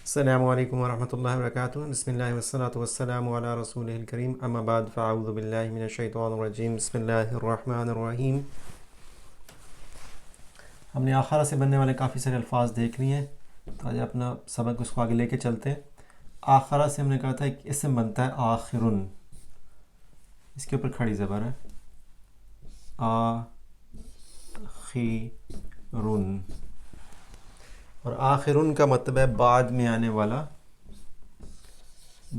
السلام علیکم ورحمۃ اللہ وبرکاتہ، بسم اللہ والصلاۃ والسلام علی رسول الکریم، اما بعد فاعوذ باللہ من الشیطان الرجیم، بسم اللہ الرحمن الرحیم۔ ہم نے آخرہ سے بننے والے کافی سارے الفاظ دیکھ لیے ہیں، تو آج اپنا سبق اس کو آگے لے کے چلتے ہیں۔ آخرہ سے ہم نے کہا تھا ایک اسم بنتا ہے آخرن، اس کے اوپر کھڑی زبر ہے، آخرن، اور آخرن کا مطلب ہے بعد میں آنے والا،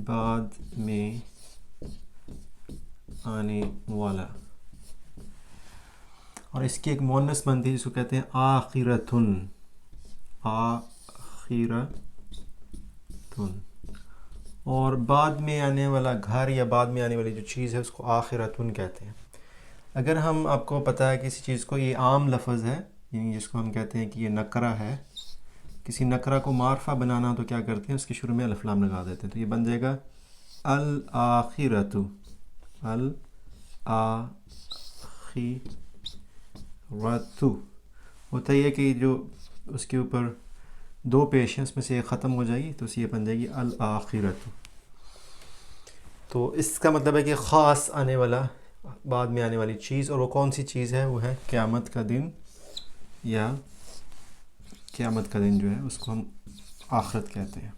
بعد میں آنے والا، اور اس کی ایک مؤنث بنتی ہے جس کو کہتے ہیں آخرتن، آخرتن، اور بعد میں آنے والا گھر یا بعد میں آنے والی جو چیز ہے اس کو آخرتن کہتے ہیں۔ اگر ہم آپ کو پتہ ہے کسی چیز کو یہ عام لفظ ہے، یعنی جس کو ہم کہتے ہیں کہ یہ نکرہ ہے، کسی نکرہ کو معرفہ بنانا تو کیا کرتے ہیں، اس کے شروع میں الف لام لگا دیتے ہیں، تو یہ بن جائے گا الآخرۃ، الآخرۃ۔ ہوتا یہ کہ جو اس کے اوپر دو پیش ہیں اس میں سے ایک ختم ہو جائے گی تو یہ بن جائے گی الآخرۃ۔ تو اس کا مطلب ہے کہ خاص آنے والا، بعد میں آنے والی چیز، اور وہ کون سی چیز ہے؟ وہ ہے قیامت کا دن، یا قیامت کا دن جو ہے اس کو ہم آخرت کہتے ہیں،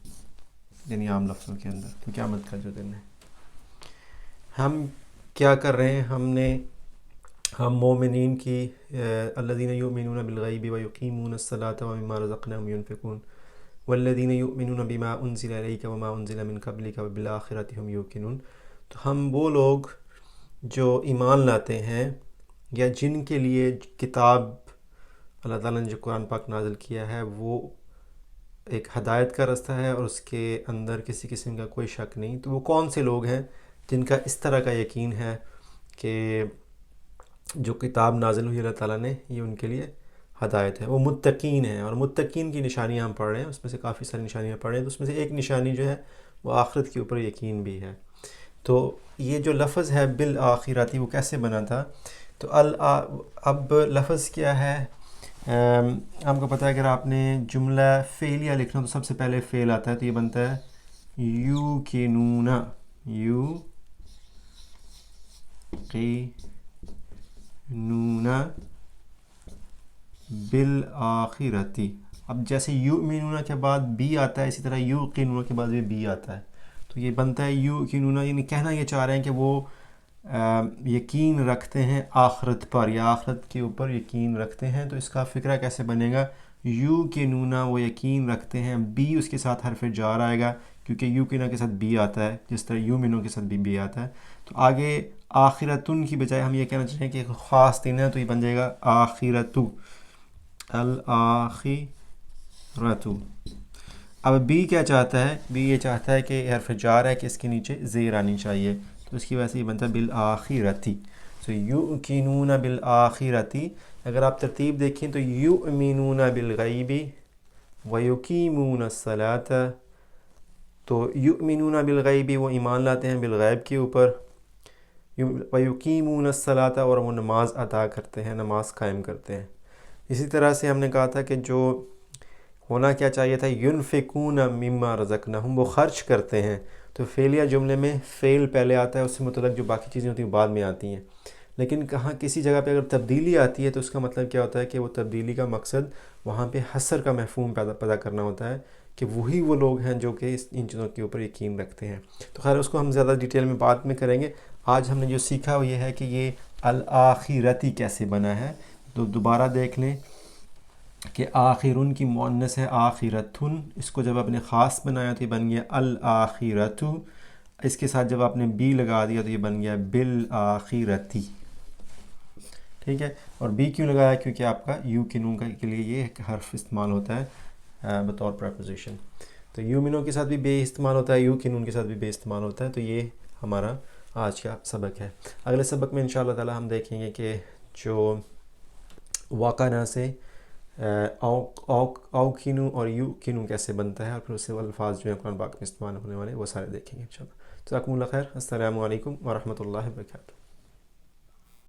یعنی عام لفظوں کے اندر تو قیامت کا جو دن ہے۔ ہم کیا کر رہے ہیں؟ ہم مومنین کی الذین یؤمنون بالغیب ویقیمون الصلاۃ ومما رزقناہم ینفقون والذین یؤمنون بما انزل الیک وما انزل من قبلک وبالآخرۃ ھم یوقنون، تو ہم وہ لوگ جو ایمان لاتے ہیں یا جن کے لیے کتاب اللہ تعالیٰ نے جو قرآن پاک نازل کیا ہے وہ ایک ہدایت کا رستہ ہے اور اس کے اندر کسی قسم کا کوئی شک نہیں، تو وہ کون سے لوگ ہیں جن کا اس طرح کا یقین ہے کہ جو کتاب نازل ہوئی اللہ تعالیٰ نے یہ ان کے لیے ہدایت ہے؟ وہ متقین ہیں، اور متقین کی نشانیاں ہم پڑھ رہے ہیں، اس میں سے کافی ساری نشانیاں پڑھ رہے ہیں، تو اس میں سے ایک نشانی جو ہے وہ آخرت کے اوپر یقین بھی ہے۔ تو یہ جو لفظ ہے بالآخرۃ وہ کیسے بنا تھا؟ تو اب لفظ کیا ہے؟ آپ کو پتہ ہے اگر آپ نے جملہ فعلیہ لکھنا تو سب سے پہلے فعل آتا ہے، تو یہ بنتا ہے یوقنون، یوقنون بالآخرۃ۔ اب جیسے یؤمنون کے بعد بی آتا ہے، اسی طرح یوقنون کے بعد بھی بی آتا ہے، تو یہ بنتا ہے یوقنون، یعنی کہنا یہ چاہ رہے ہیں کہ وہ یقین رکھتے ہیں آخرت پر، یا آخرت کے اوپر یقین رکھتے ہیں۔ تو اس کا فقرہ کیسے بنے گا؟ یوقنون وہ یقین رکھتے ہیں، بی اس کے ساتھ حرف جار آئے گا کیونکہ یوقنون کے ساتھ بی آتا ہے، جس طرح یؤمنون کے ساتھ بھی بی آتا ہے۔ تو آگے آخرتن کی بجائے ہم یہ کہنا چاہیں کہ ایک خاص دن ہے، تو یہ بن جائے گا آخرۃ، الآخرۃ۔ اب بی کیا چاہتا ہے؟ بی یہ چاہتا ہے کہ حرف جار ہے کہ اس کے نیچے زیر آنی چاہیے، تو اس کی وجہ سے یہ بنتا ہے بالآخرۃ۔ تو یؤقنون بالآخرۃ، اگر آپ ترتیب دیکھیں تو یؤمنون بالغیب ویقیمون الصلاۃ، تو یؤمنون بالغیب وہ ایمان لاتے ہیں بالغیب کے اوپر، ویقیمون الصلاۃ اور وہ نماز ادا کرتے ہیں، نماز قائم کرتے ہیں۔ اسی طرح سے ہم نے کہا تھا کہ جو ہونا کیا چاہیے تھا، ینفقون مما رزقناہم، وہ خرچ کرتے ہیں، تو فعلیہ جملے میں فعل پہلے آتا ہے، اس سے متعلق جو باقی چیزیں ہوتی ہیں بعد میں آتی ہیں، لیکن کہاں کسی جگہ پہ اگر تبدیلی آتی ہے تو اس کا مطلب کیا ہوتا ہے کہ وہ تبدیلی کا مقصد وہاں پہ حصر کا مفہوم پیدا کرنا ہوتا ہے، کہ وہی وہ لوگ ہیں جو کہ ان چیزوں کے اوپر یقین رکھتے ہیں۔ تو خیر اس کو ہم زیادہ ڈیٹیل میں بعد میں کریں گے، آج ہم نے جو سیکھا وہ یہ ہے کہ یہ الآخرۃ کیسے بنا ہے۔ تو دوبارہ دیکھ لیں کہ آخرن کی مؤنث ہے آخرتن، اس کو جب آپ نے خاص بنایا تو یہ بن گیا الآخرۃ، اس کے ساتھ جب آپ نے بی لگا دیا تو یہ بن گیا بالآخرۃ، ٹھیک ہے۔ اور بی کیوں لگایا؟ کیونکہ آپ کا یوقنون کے لیے یہ حرف استعمال ہوتا ہے بطور پریپوزیشن، تو یؤمنون کے ساتھ بھی بے استعمال ہوتا ہے، یوقنون کے ساتھ بھی بے استعمال ہوتا ہے، تو یہ ہمارا آج کا سبق ہے۔ اگلے سبق میں انشاءاللہ تعالی ہم دیکھیں گے کہ جو واقعہ سے اوقنو اور یوقنو کیسے بنتا ہے، اور پھر اس سے الفاظ جو ہیں قرآن پاک میں استعمال ہونے والے وہ سارے دیکھیں گے انشاءاللہ۔ جزاکم اللہ خیر، السلام علیکم ورحمۃ اللہ وبرکاتہ۔